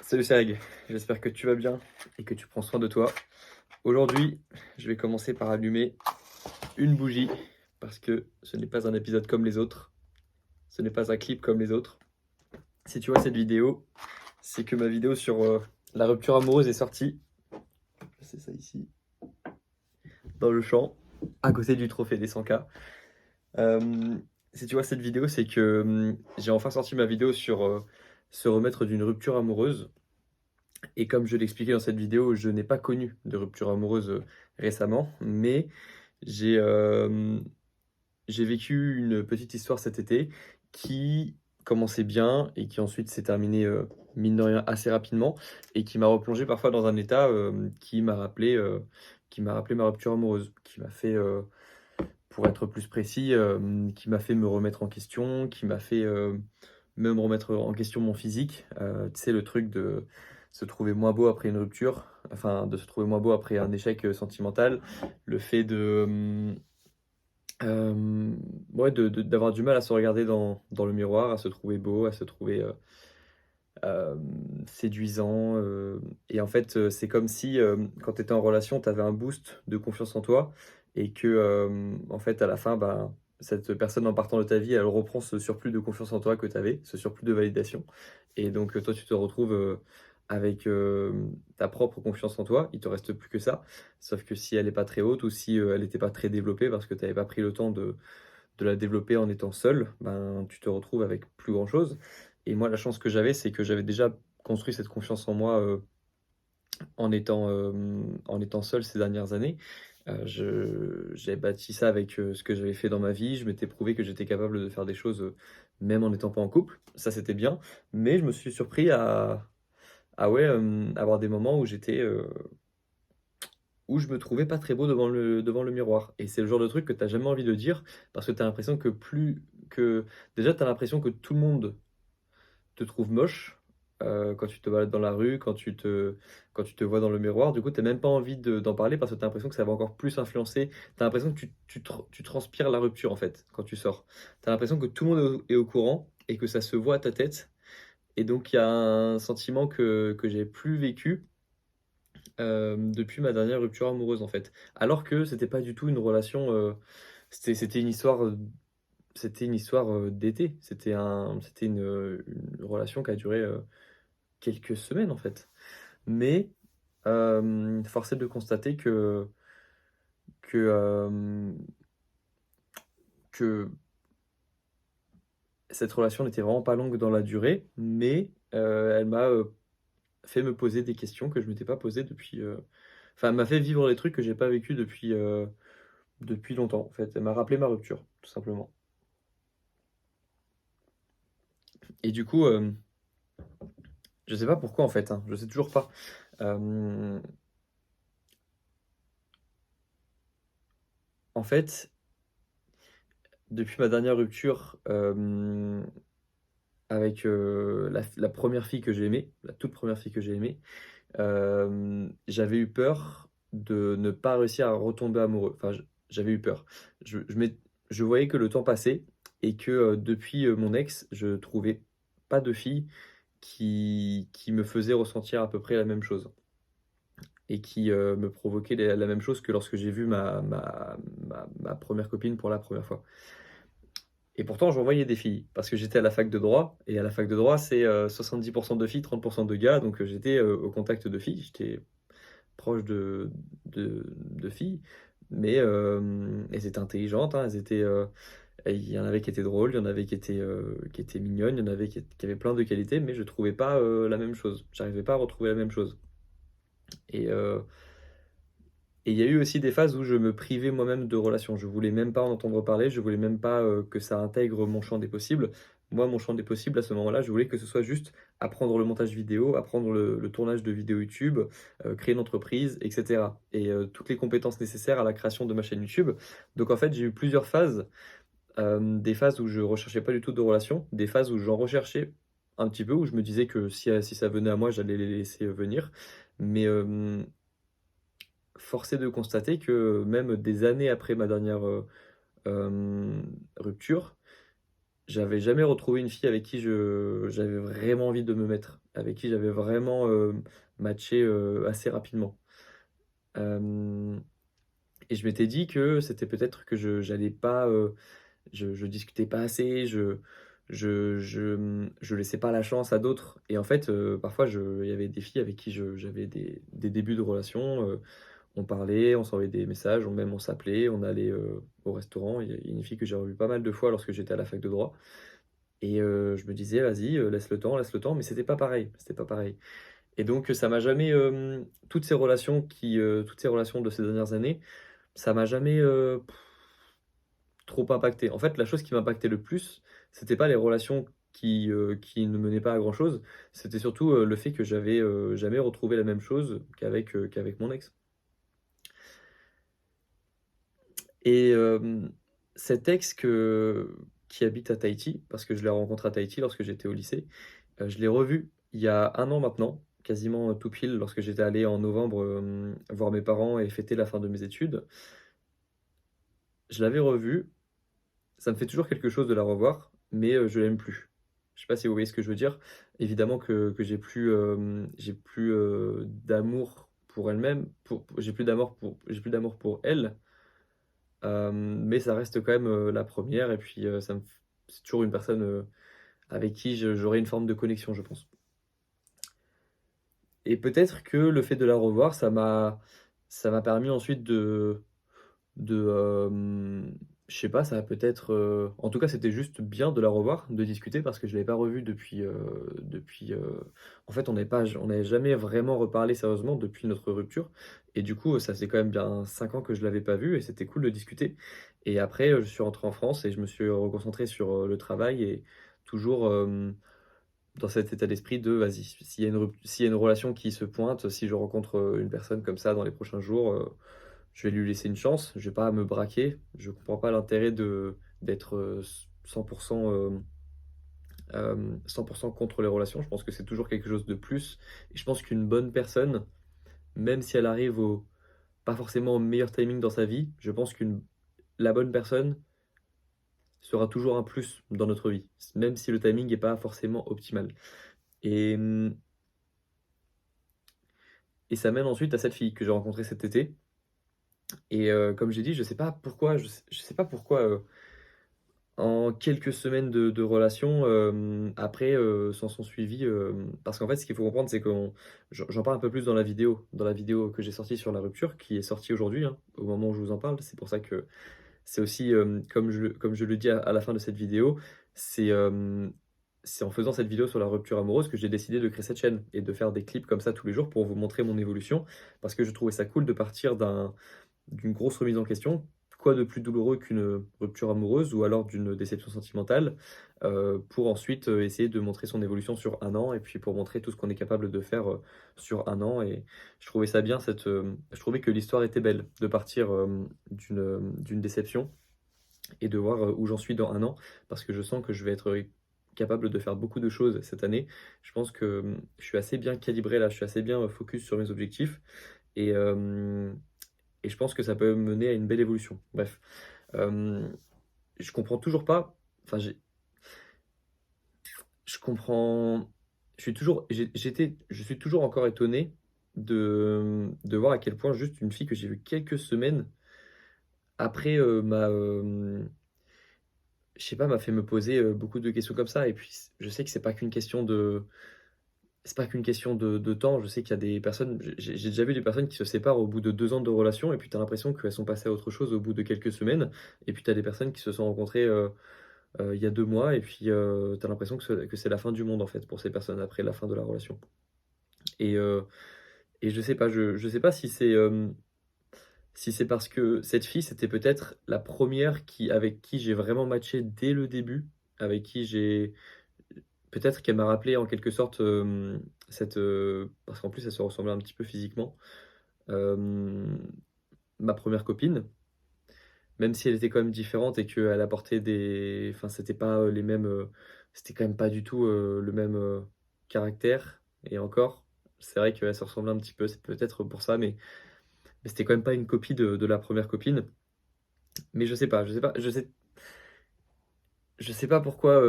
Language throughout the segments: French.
Salut Serg, j'espère que tu vas bien et que tu prends soin de toi. Aujourd'hui, je vais commencer par allumer une bougie parce que ce n'est pas un épisode comme les autres, ce n'est pas un clip comme les autres. Si tu vois cette vidéo, c'est que ma vidéo sur la rupture amoureuse est sortie. C'est ça ici, dans le champ, à côté du trophée des 100K. Euh, Si tu vois cette vidéo, c'est que j'ai enfin sorti ma vidéo sur se remettre d'une rupture amoureuse. Et comme je l'expliquais dans cette vidéo, je n'ai pas connu de rupture amoureuse récemment, mais j'ai euh, j'ai vécu une petite histoire cet été qui commençait bien et qui ensuite s'est terminée, mine de rien, assez rapidement et qui m'a replongé parfois dans un état qui m'a rappelé ma rupture amoureuse, qui m'a fait, pour être plus précis, qui m'a fait me remettre en question, qui m'a fait même remettre en question mon physique. Tu sais, le truc de se trouver moins beau après une rupture, enfin de se trouver moins beau après un échec sentimental, le fait de, ouais, d'avoir du mal à se regarder dans le miroir, à se trouver beau, à se trouver séduisant. Et en fait, c'est comme si quand tu étais en relation, tu avais un boost de confiance en toi et que, en fait, à la fin, bah, cette personne en partant de ta vie, elle reprend ce surplus de confiance en toi que tu avais, ce surplus de validation. Et donc, toi, tu te retrouves avec ta propre confiance en toi. Il te reste plus que ça. Sauf que si elle n'est pas très haute ou si elle n'était pas très développée parce que tu n'avais pas pris le temps de la développer en étant seul, ben, tu te retrouves avec plus grand-chose. Et moi, la chance que j'avais, c'est que j'avais déjà construit cette confiance en moi en étant seul ces dernières années. J'ai bâti ça avec ce que j'avais fait dans ma vie. Je m'étais prouvé que j'étais capable de faire des choses même en n'étant pas en couple. Ça, c'était bien. Mais je me suis surpris à ouais, avoir des moments où où je me trouvais pas très beau devant le miroir. Et c'est le genre de truc que tu jamais envie de dire parce que tu as l'impression que déjà, tu as l'impression que tout le monde te trouve moche quand tu te balades dans la rue, quand tu te vois dans le miroir. Du coup, tu même pas envie d'en parler parce que tu as l'impression que ça va encore plus influencer. Tu as l'impression que tu transpires la rupture en fait quand tu sors. Tu as l'impression que tout le monde est au courant et que ça se voit à ta tête. Et donc, il y a un sentiment que j'ai plus vécu depuis ma dernière rupture amoureuse en fait. Alors que c'était pas du tout une relation, c'était c'était une histoire d'été. C'était une relation qui a duré quelques semaines en fait. Mais force est de constater que, que cette relation n'était vraiment pas longue dans la durée, mais elle m'a fait me poser des questions que je m'étais pas posées depuis. Enfin, elle m'a fait vivre des trucs que j'ai pas vécu depuis longtemps, en fait. Elle m'a rappelé ma rupture, tout simplement. Et du coup, je sais pas pourquoi, en fait, hein, je sais toujours pas. Euh, En fait, depuis ma dernière rupture avec la première fille que j'ai aimée, la toute première fille que j'ai aimée, j'avais eu peur de ne pas réussir à retomber amoureux. Enfin, j'avais eu peur. Je voyais que le temps passait et que depuis mon ex, je trouvais pas de fille qui me faisait ressentir à peu près la même chose et qui me provoquait la même chose que lorsque j'ai vu ma première copine pour la première fois. Et pourtant, je voyais des filles parce que j'étais à la fac de droit et à la fac de droit, c'est 70% de filles, 30% de gars. Donc j'étais au contact de filles, j'étais proche de filles, mais elles étaient intelligentes, hein, il y en avait qui étaient drôles, il y en avait qui étaient mignonnes, il y en avait qui avaient plein de qualités, mais je trouvais pas la même chose. J'arrivais pas à retrouver la même chose. Et, euh, et il y a eu aussi des phases où je me privais moi-même de relations. Je voulais même pas en entendre parler, je voulais même pas que ça intègre mon champ des possibles. Moi, mon champ des possibles, à ce moment-là, je voulais que ce soit juste apprendre le montage vidéo, apprendre le tournage de vidéos YouTube, créer une entreprise, etc. Et toutes les compétences nécessaires à la création de ma chaîne YouTube. Donc en fait, j'ai eu plusieurs phases, des phases où je recherchais pas du tout de relations, des phases où j'en recherchais un petit peu, où je me disais que si ça venait à moi, j'allais les laisser venir. Mais force est de constater que même des années après ma dernière rupture, j'avais jamais retrouvé une fille avec qui j'avais vraiment envie de me mettre, avec qui j'avais vraiment, matché, assez rapidement. Hem et je m'étais dit que c'était peut-être que j'allais pas, je discutais pas assez, je laissais pas la chance à d'autres et en fait, parfois il y avait des filles avec qui j'avais des débuts de relation, on parlait, on s'envoyait des messages, on s'appelait, on allait, au restaurant. Il y a une fille que j'ai revue pas mal de fois lorsque j'étais à la fac de droit et je me disais: «Vas-y, laisse le temps», mais c'était pas pareil, c'était pas pareil et donc ça m'a jamais, toutes ces relations de ces dernières années, ça m'a jamais, trop impacté. En fait, la chose qui m'impactait le plus, c'était pas les relations qui ne menaient pas à grand chose, c'était surtout, le fait que j'avais, jamais retrouvé la même chose qu'avec mon ex. Et cet ex qui habite à Tahiti, parce que je l'ai rencontré à Tahiti lorsque j'étais au lycée, je l'ai revu il y a 1 an maintenant, quasiment, tout pile lorsque j'étais allé en novembre, voir mes parents et fêter la fin de mes études. Je l'avais revu, ça me fait toujours quelque chose de la revoir, mais je l'aime plus. Je sais pas si vous voyez ce que je veux dire? Évidemment que j'ai plus, d'amour pour elle-même, j'ai plus d'amour pour elle. Mais ça reste quand même, la première et puis, ça me f c'est toujours une personne, avec qui j'aurai une forme de connexion, je pense. Et peut-être que le fait de la revoir, ça m'a permis ensuite de, je sais pas, ça va peut-être, en tout cas, c'était juste bien de la revoir, de discuter parce que je l'avais pas revue en fait, on n'avait jamais vraiment reparlé sérieusement depuis notre rupture et du coup, ça faisait quand même bien 5 ans que je l'avais pas vue et c'était cool de discuter et après, je suis rentré en France et je me suis reconcentré sur, le travail et toujours, dans cet état d'esprit de: «Vas-y, s'il y a une relation qui se pointe, si je rencontre, une personne comme ça dans les prochains jours, je vais lui laisser une chance, je vais pas me braquer. Je comprends pas l'intérêt d'être, 100 100 contre les relations. Je pense que c'est toujours quelque chose de plus et je pense qu'une bonne personne, même si elle arrive au pas forcément au meilleur timing dans sa vie, je pense qu'une la bonne personne sera toujours un plus dans notre vie, même si le timing est pas forcément optimal et et ça mène ensuite à cette fille que j'ai rencontrée cet été et comme j'ai dit, je sais pas pourquoi, en quelques semaines de relation, après, s'en sont suivis, parce qu'en fait, ce qu'il faut comprendre, c'est qu'on j'en parle un peu plus dans la vidéo que j'ai sortie sur la rupture, qui est sortie aujourd'hui, hein, au moment où je vous en parle. C'est pour ça que c'est aussi, comme je le dis à la fin de cette vidéo, c'est, c'est en faisant cette vidéo sur la rupture amoureuse que j'ai décidé de créer cette chaîne et de faire des clips comme ça tous les jours pour vous montrer mon évolution. Parce que je trouvais ça cool de partir d'une grosse remise en question. Quoi de plus douloureux qu'une rupture amoureuse ou alors d'une déception sentimentale, pour ensuite, essayer de montrer son évolution sur 1 an et puis pour montrer tout ce qu'on est capable de faire, sur 1 an et je trouvais ça bien je trouvais que l'histoire était belle de partir, d'une déception et de voir, où j'en suis dans 1 an. Parce que je sens que je vais être, capable de faire beaucoup de choses cette année. Je pense que, je suis assez bien calibré là, je suis assez bien, focus sur mes objectifs et et je pense que ça peut mener à une belle évolution. Bref, hem, je comprends toujours pas, enfin je comprends je suis toujours encore étonné de voir à quel point juste une fille que j'ai vue quelques semaines après, je sais pas, m'a fait me poser, beaucoup de questions comme ça et puis je sais que c'est pas qu'une question de temps. Je sais qu'il y a des personnes j'ai déjà vu des personnes qui se séparent au bout de 2 ans de relation et puis tu as l'impression qu'elles sont passées à autre chose au bout de quelques semaines et puis tu as des personnes qui se sont rencontrées, il y a 2 mois et puis, tu as l'impression que c'est la fin du monde, en fait, pour ces personnes après la fin de la relation et heu et je sais pas si si c'est parce que cette fille, c'était peut-être la première avec qui j'ai vraiment matché dès le début, avec qui j'ai peut-être qu'elle m'a rappelé en quelque sorte, parce qu'en plus elle se ressemblait un petit peu physiquement, hem, ma première copine, même si elle était quand même différente et qu'elle apportait c'était pas, les mêmes, c'était quand même pas du tout, le même, caractère et encore, c'est vrai qu'elle se ressemblait un petit peu, c'est peut-être pour ça, mais c'était quand même pas une copie de la première copine. Mais je sais pas, Je sais pas pourquoi,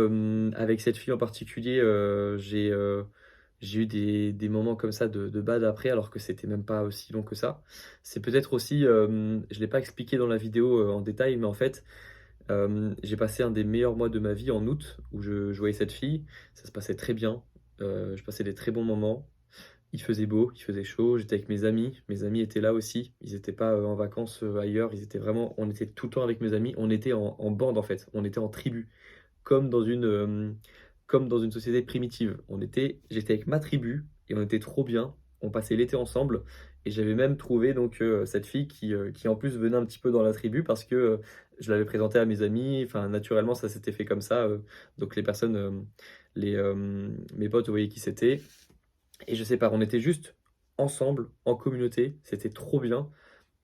avec cette fille en particulier, j'ai eu des moments comme ça de bad après, alors que c'était même pas aussi long que ça. C'est peut-être aussi, je l'ai pas expliqué dans la vidéo, en détail, mais en fait, j'ai passé un des meilleurs mois de ma vie en août, où je voyais cette fille. Ça se passait très bien, je passais des très bons moments. Il faisait beau, il faisait chaud, j'étais avec mes amis étaient là aussi. Ils étaient pas, en vacances, ailleurs, ils étaient vraiment on était tout le temps avec mes amis. On était en bande, en fait, on était en tribu comme dans comme dans une société primitive. J'étais avec ma tribu et on était trop bien. On passait l'été ensemble et j'avais même trouvé donc cette fille qui en plus venait un petit peu dans la tribu parce que je l'avais présentée à mes amis. Enfin, naturellement, ça s'était fait comme ça. Donc les personnes, mes potes voyaient qui c'était. Et je sais pas, on était juste ensemble, en communauté. C'était trop bien.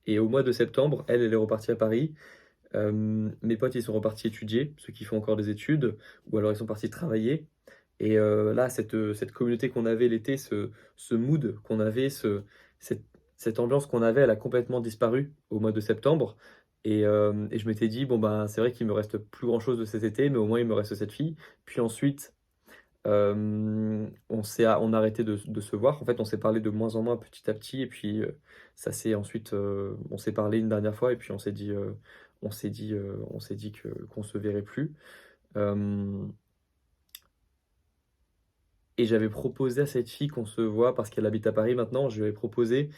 Et au mois de septembre, elle est repartie à Paris. Mes potes, ils sont repartis étudier, ceux qui font encore des études, ou alors ils sont partis travailler. Et là, cette communauté qu'on avait l'été, ce mood qu'on avait, cette, cette ambiance qu'on avait, elle a complètement disparu au mois de septembre. Et je m'étais dit, bon, ben, c'est vrai qu'il me reste plus grand-chose de cet été, mais au moins il me reste cette fille. Puis ensuite, on a arrêté de se voir. En fait, on s'est parlé de moins en moins petit à petit. Et puis, ça s'est ensuite, on s'est parlé une dernière fois. Et puis, on s'est dit qu'on se verrait plus. Euh, et j'avais proposé à cette fille qu'on se voit parce qu'elle habite à Paris maintenant. Je lui avais proposé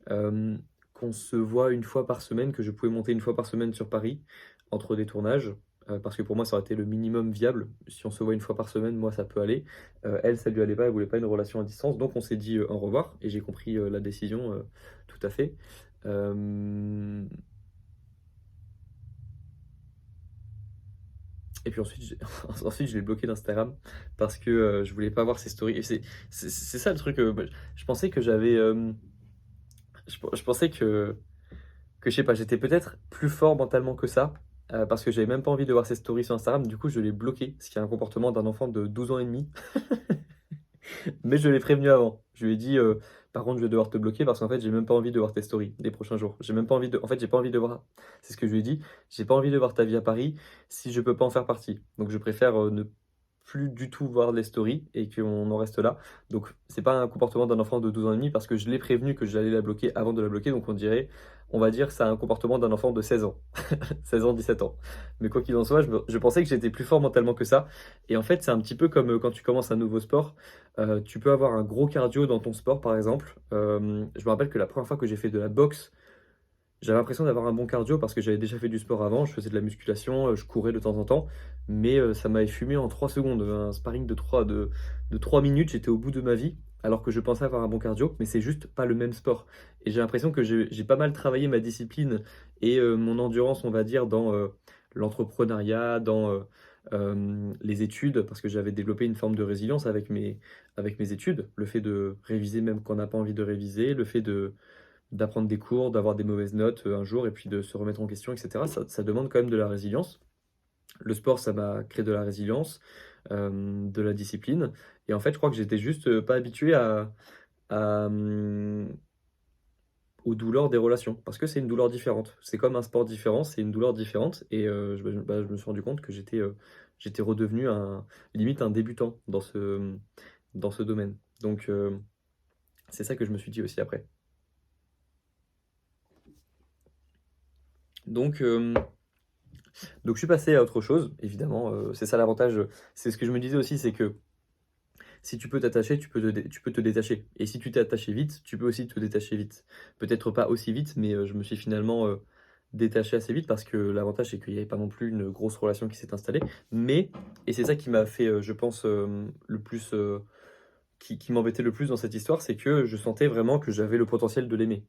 euh, qu'on se voit une fois par semaine, que je pouvais monter une fois par semaine sur Paris entre des tournages. Parce que pour moi, ça aurait été le minimum viable. Si on se voit une fois par semaine, moi, ça peut aller. Elle, ça lui allait pas, elle voulait pas une relation à distance. Donc, on s'est dit au revoir et j'ai compris la décision tout à fait. Euh, Et puis ensuite, ensuite je l'ai bloqué d'Instagram parce que je voulais pas voir ses stories. Et c'est ça le truc. Bah, je pensais que j'avais. Je pensais que je sais pas, j'étais peut-être plus fort mentalement que ça. Parce que j'avais même pas envie de voir ses stories sur Instagram. Du coup, je l'ai bloqué, ce qui est un comportement d'un enfant de 12 ans et demi. Mais je l'ai prévenu avant. Je lui ai dit, par contre, je vais devoir te bloquer parce qu'en fait, j'ai même pas envie de voir tes stories des prochains jours. J'ai même pas envie de. En fait, j'ai pas envie de voir. C'est ce que je lui ai dit. J'ai pas envie de voir ta vie à Paris si je peux pas en faire partie. Donc, je préfère ne plus du tout voir les stories et qu'on en reste là. Donc, c'est pas un comportement d'un enfant de 12 ans et demi parce que je l'ai prévenu que j'allais la bloquer avant de la bloquer. Donc, on va dire, c'est un comportement d'un enfant de 16 ans. 16 ans, 17 ans. Mais quoi qu'il en soit, je pensais que j'étais plus fort mentalement que ça. Et en fait, c'est un petit peu comme quand tu commences un nouveau sport. Tu peux avoir un gros cardio dans ton sport, par exemple. Je me rappelle que la première fois que j'ai fait de la boxe, j'avais l'impression d'avoir un bon cardio parce que j'avais déjà fait du sport avant, je faisais de la musculation, je courais de temps en temps, mais ça m'avait fumé en 3 secondes. Un sparring de 3 minutes, j'étais au bout de ma vie, alors que je pensais avoir un bon cardio, mais c'est juste pas le même sport. Et j'ai l'impression que j'ai pas mal travaillé ma discipline et mon endurance, on va dire, dans l'entrepreneuriat, dans les études, parce que j'avais développé une forme de résilience avec mes études, le fait de réviser même quand on n'a pas envie de réviser, le fait d'apprendre des cours, d'avoir des mauvaises notes un jour et puis de se remettre en question, etc. Ça demande quand même de la résilience. Le sport, ça m'a créé de la résilience, de la discipline. Et en fait, je crois que j'étais juste pas habitué à, aux douleurs des relations. Parce que c'est une douleur différente. C'est comme un sport différent, c'est une douleur différente. Et je me suis rendu compte que j'étais redevenu limite un débutant dans ce domaine. Donc, c'est ça que je me suis dit aussi après. Donc, Donc je suis passé à autre chose, évidemment, c'est ça l'avantage, c'est ce que je me disais aussi, c'est que si tu peux t'attacher, tu peux te détacher. Et si tu t'es attaché vite, tu peux aussi te détacher vite. Peut-être pas aussi vite, mais je me suis finalement détaché assez vite parce que l'avantage c'est qu'il n'y avait pas non plus une grosse relation qui s'est installée. Mais, et c'est ça qui m'a fait, je pense, le plus, qui m'embêtait le plus dans cette histoire, c'est que je sentais vraiment que j'avais le potentiel de l'aimer.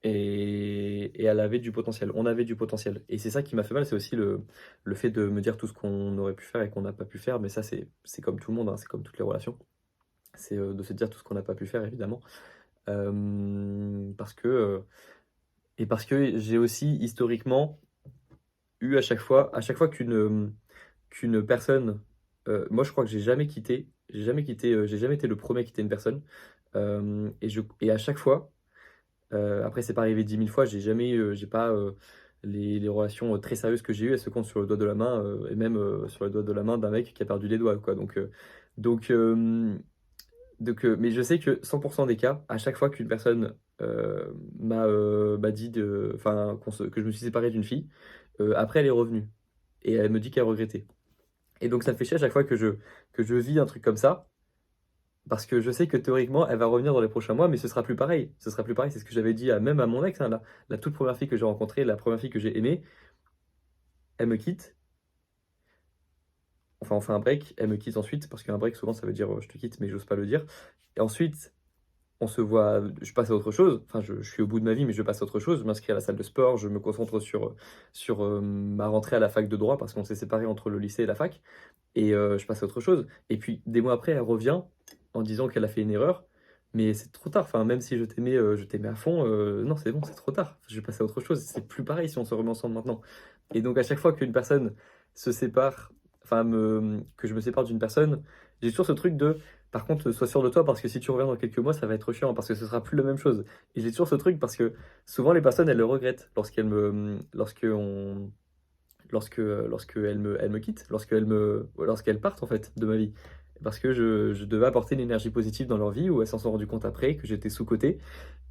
Et elle avait du potentiel, on avait du potentiel. Et c'est ça qui m'a fait mal, c'est aussi le fait de me dire tout ce qu'on aurait pu faire et qu'on n'a pas pu faire. Mais ça, c'est comme tout le monde, hein, c'est comme toutes les relations. C'est de se dire tout ce qu'on n'a pas pu faire, évidemment. Parce que, parce que j'ai aussi historiquement eu à chaque fois qu'une personne, moi je crois que j'ai jamais été le premier à quitter une personne. Et à chaque fois, après, c'est pas arrivé 10 000 fois, j'ai pas. les relations très sérieuses que j'ai eues, elles se comptent sur le doigt de la main, et même sur le doigt de la main d'un mec qui a perdu les doigts, quoi. Donc, euh, mais je sais que 100% des cas, à chaque fois qu'une personne m'a dit enfin, que je me suis séparé d'une fille, après elle est revenue et elle me dit qu'elle regrettait. Et donc ça me fait chier à chaque fois que je vis un truc comme ça, parce que je sais que théoriquement elle va revenir dans les prochains mois, mais ce sera plus pareil. Ce sera plus pareil, c'est ce que j'avais dit même à mon ex, hein, la toute première fille que j'ai rencontrée, la première fille que j'ai aimée, elle me quitte. Enfin, on fait un break, elle me quitte ensuite, parce qu'un break souvent ça veut dire je te quitte, mais j'ose pas le dire. Et ensuite, on se voit, je passe à autre chose. Enfin, je suis au bout de ma vie, mais je passe à autre chose. Je m'inscris à la salle de sport, je me concentre sur ma rentrée à la fac de droit parce qu'on s'est séparés entre le lycée et la fac. Et je passe à autre chose. Et puis, des mois après, elle revient en disant qu'elle a fait une erreur. Mais c'est trop tard. Enfin, même si je t'aimais à fond, non, c'est bon, c'est trop tard. Je vais passer à autre chose. C'est plus pareil si on se remet ensemble maintenant. Et donc, à chaque fois qu'une personne se sépare, enfin, que je me sépare d'une personne, j'ai toujours ce truc de, par contre, sois sûr de toi parce que si tu reviens dans quelques mois, ça va être chiant parce que ce sera plus la même chose. Et j'ai toujours ce truc parce que souvent les personnes, elles le regrettent lorsque elles me quittent, lorsqu'elles partent en fait de ma vie. Parce que je devais apporter l'énergie positive dans leur vie, où elles s'en sont rendues compte après que j'étais sous-coté.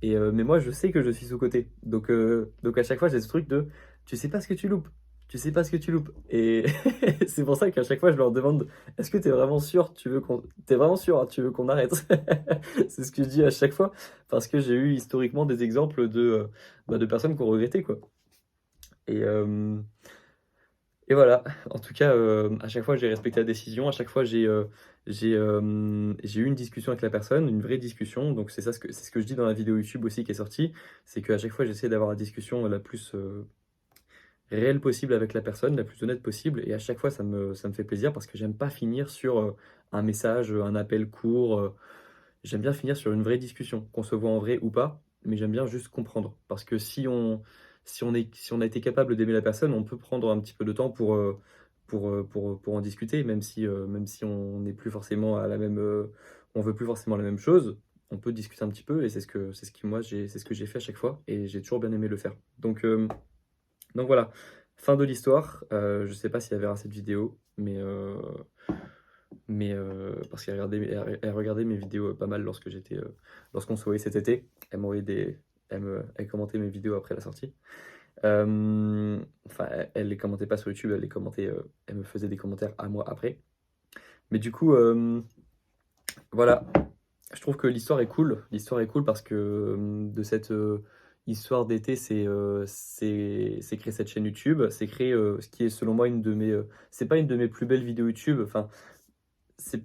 Mais moi, je sais que je suis sous-coté. Donc à chaque fois, j'ai ce truc de tu sais pas ce que tu loupes. Tu sais pas ce que tu loupes. Et c'est pour ça qu'à chaque fois, je leur demande est-ce que tu es vraiment sûr, t'es vraiment sûr, hein, tu veux qu'on arrête? C'est ce que je dis à chaque fois. Parce que j'ai eu historiquement des exemples de personnes qui ont regretté, quoi. Et, euh, et voilà, en tout cas, à chaque fois, j'ai respecté la décision. À chaque fois, j'ai eu une discussion avec la personne, une vraie discussion. Donc, c'est ce que je dis dans la vidéo YouTube aussi qui est sortie. C'est qu'à chaque fois, j'essaie d'avoir la discussion la plus réelle possible avec la personne, la plus honnête possible. Et à chaque fois, ça me fait plaisir parce que j'aime pas finir sur un message, un appel court. J'aime bien finir sur une vraie discussion, qu'on se voit en vrai ou pas, mais j'aime bien juste comprendre. Parce que si on a été capable d'aimer la personne, on peut prendre un petit peu de temps pour en discuter, même si on n'est plus forcément à la même, on veut plus forcément la même chose, on peut discuter un petit peu, et c'est ce que j'ai fait à chaque fois, et j'ai toujours bien aimé le faire. Donc voilà, fin de l'histoire. Je sais pas si elle verra cette vidéo, parce qu'elle regardait mes vidéos pas mal lorsqu'on se voyait cet été. Elle commentait mes vidéos après la sortie. Enfin, elle les commentait pas sur YouTube, elle les commentait, elle me faisait des commentaires à moi après. Mais du coup, voilà, je trouve que l'histoire est cool. L'histoire est cool parce que de cette histoire d'été, c'est créé cette chaîne YouTube. C'est créé ce qui est selon moi c'est pas une de mes plus belles vidéos YouTube. Enfin, c'est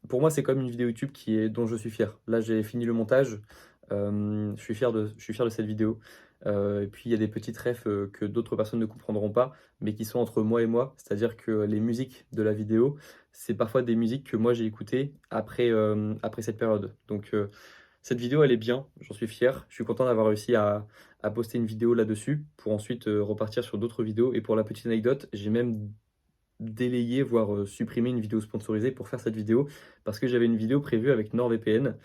pour moi, c'est comme une vidéo YouTube dont je suis fier. Là, j'ai fini le montage. Je suis fier de cette vidéo. Et puis, il y a des petites refs que d'autres personnes ne comprendront pas, mais qui sont entre moi et moi. C'est-à-dire que les musiques de la vidéo, c'est parfois des musiques que moi j'ai écoutées après cette période. Cette vidéo, elle est bien, j'en suis fier. Je suis content d'avoir réussi à poster une vidéo là-dessus pour ensuite repartir sur d'autres vidéos. Et pour la petite anecdote, j'ai même délayé, voire supprimé une vidéo sponsorisée pour faire cette vidéo parce que j'avais une vidéo prévue avec NordVPN.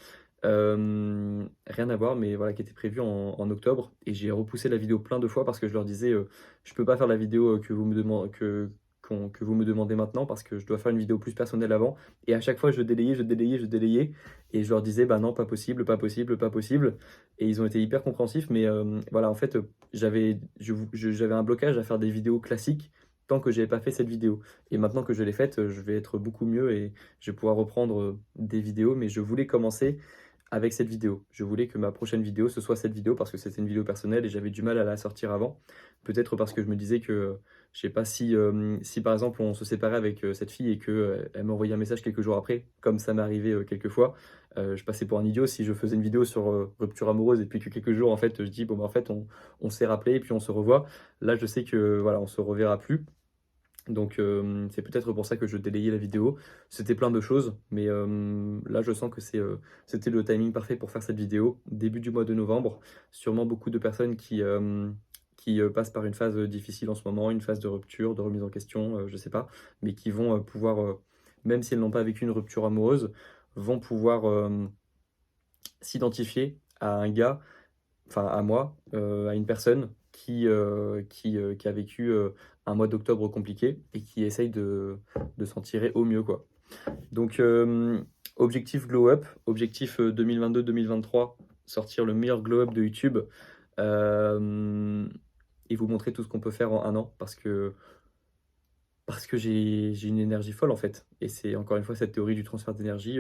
Rien à voir, mais voilà, qui était prévue en octobre. Et j'ai repoussé la vidéo plein de fois parce que je leur disais je peux pas faire la vidéo que vous me demandez maintenant parce que je dois faire une vidéo plus personnelle avant. Et à chaque fois, je délayais, je délayais, je délayais. Et je leur disais bah non, pas possible, pas possible, pas possible. Et ils ont été hyper compréhensifs, mais voilà, en fait, j'avais un blocage à faire des vidéos classiques tant que j'avais pas fait cette vidéo. Et maintenant que je l'ai faite, je vais être beaucoup mieux et je vais pouvoir reprendre des vidéos, mais je voulais commencer avec cette vidéo. Je voulais que ma prochaine vidéo, ce soit cette vidéo parce que c'était une vidéo personnelle et j'avais du mal à la sortir avant. Peut-être parce que je me disais que, je sais pas si par exemple on se séparait avec cette fille et que elle m'envoyait un message quelques jours après, comme ça m'est arrivé quelques fois, je passais pour un idiot si je faisais une vidéo sur rupture amoureuse et puis que quelques jours en fait je dis bon bah en fait on s'est rappelé et puis on se revoit. Là je sais que voilà on se reverra plus. C'est peut-être pour ça que je délayais la vidéo. C'était plein de choses, mais là je sens que c'était le timing parfait pour faire cette vidéo. Début du mois de novembre, sûrement beaucoup de personnes qui passent par une phase difficile en ce moment, une phase de rupture, de remise en question, je sais pas, mais qui vont pouvoir, même si elles n'ont pas vécu une rupture amoureuse, vont pouvoir s'identifier à un gars, enfin à moi, à une personne qui a vécu un mois d'octobre compliqué et qui essaye de s'en tirer au mieux, quoi. Donc, objectif glow up, objectif 2022-2023, sortir le meilleur glow up de YouTube et vous montrer tout ce qu'on peut faire en un an parce que j'ai une énergie folle en fait. Et c'est encore une fois cette théorie du transfert d'énergie.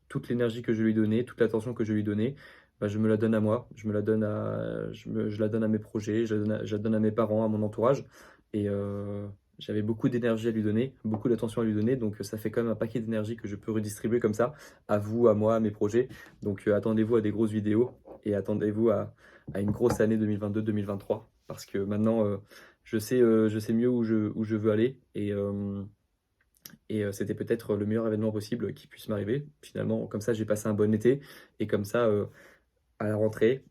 Toute l'énergie que je lui donnais, toute l'attention que je lui donnais, bah, je me la donne à moi, je la donne à mes projets, je la donne à mes parents, à mon entourage. Et j'avais beaucoup d'énergie à lui donner, beaucoup d'attention à lui donner. Donc ça fait quand même un paquet d'énergie que je peux redistribuer comme ça, à vous, à moi, à mes projets. Donc attendez-vous à des grosses vidéos et attendez-vous à une grosse année 2022-2023. Parce que maintenant, je sais mieux où je veux aller et c'était peut-être le meilleur événement possible qui puisse m'arriver. Finalement, comme ça, j'ai passé un bon été et comme ça, à la rentrée,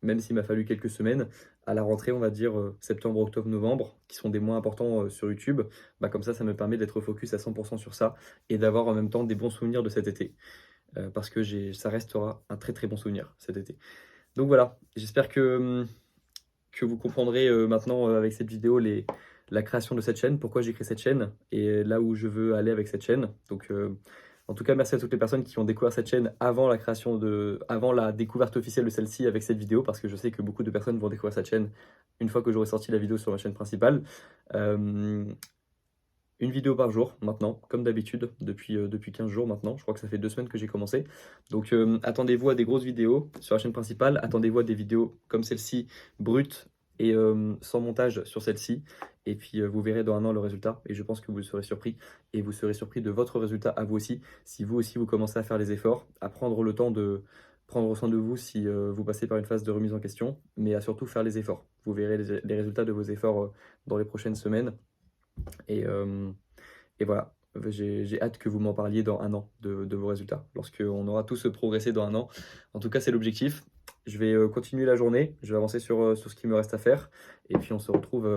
même s'il m'a fallu quelques semaines, à la rentrée, on va dire septembre, octobre, novembre, qui sont des mois importants sur YouTube, bah, comme ça me permet d'être focus à 100% sur ça et d'avoir en même temps des bons souvenirs de cet été. Parce que ça restera un très très bon souvenir cet été. Donc voilà, j'espère que vous comprendrez maintenant avec cette vidéo la création de cette chaîne, pourquoi j'ai créé cette chaîne et là où je veux aller avec cette chaîne. Donc en tout cas, merci à toutes les personnes qui ont découvert cette chaîne avant la découverte officielle de celle-ci avec cette vidéo, parce que je sais que beaucoup de personnes vont découvrir cette chaîne une fois que j'aurai sorti la vidéo sur ma chaîne principale. Une vidéo par jour maintenant, comme d'habitude, depuis 15 jours maintenant. Je crois que ça fait 2 semaines que j'ai commencé. Donc attendez-vous à des grosses vidéos sur la chaîne principale. Attendez-vous à des vidéos comme celle-ci, brutes et sans montage sur celle-ci. Et puis vous verrez dans un an le résultat. Et je pense que vous serez surpris. Et vous serez surpris de votre résultat à vous aussi. Si vous aussi vous commencez à faire les efforts, à prendre le temps de prendre soin de vous si vous passez par une phase de remise en question. Mais à surtout faire les efforts. Vous verrez les résultats de vos efforts dans les prochaines semaines. Et, et voilà, j'ai hâte que vous m'en parliez dans un an de vos résultats, lorsqu'on aura tous progressé dans un an. En tout cas, c'est l'objectif. Je vais continuer la journée, je vais avancer sur ce qu'il me reste à faire. Et puis on se retrouve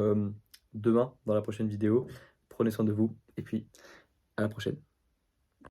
demain dans la prochaine vidéo. Prenez soin de vous et puis à la prochaine.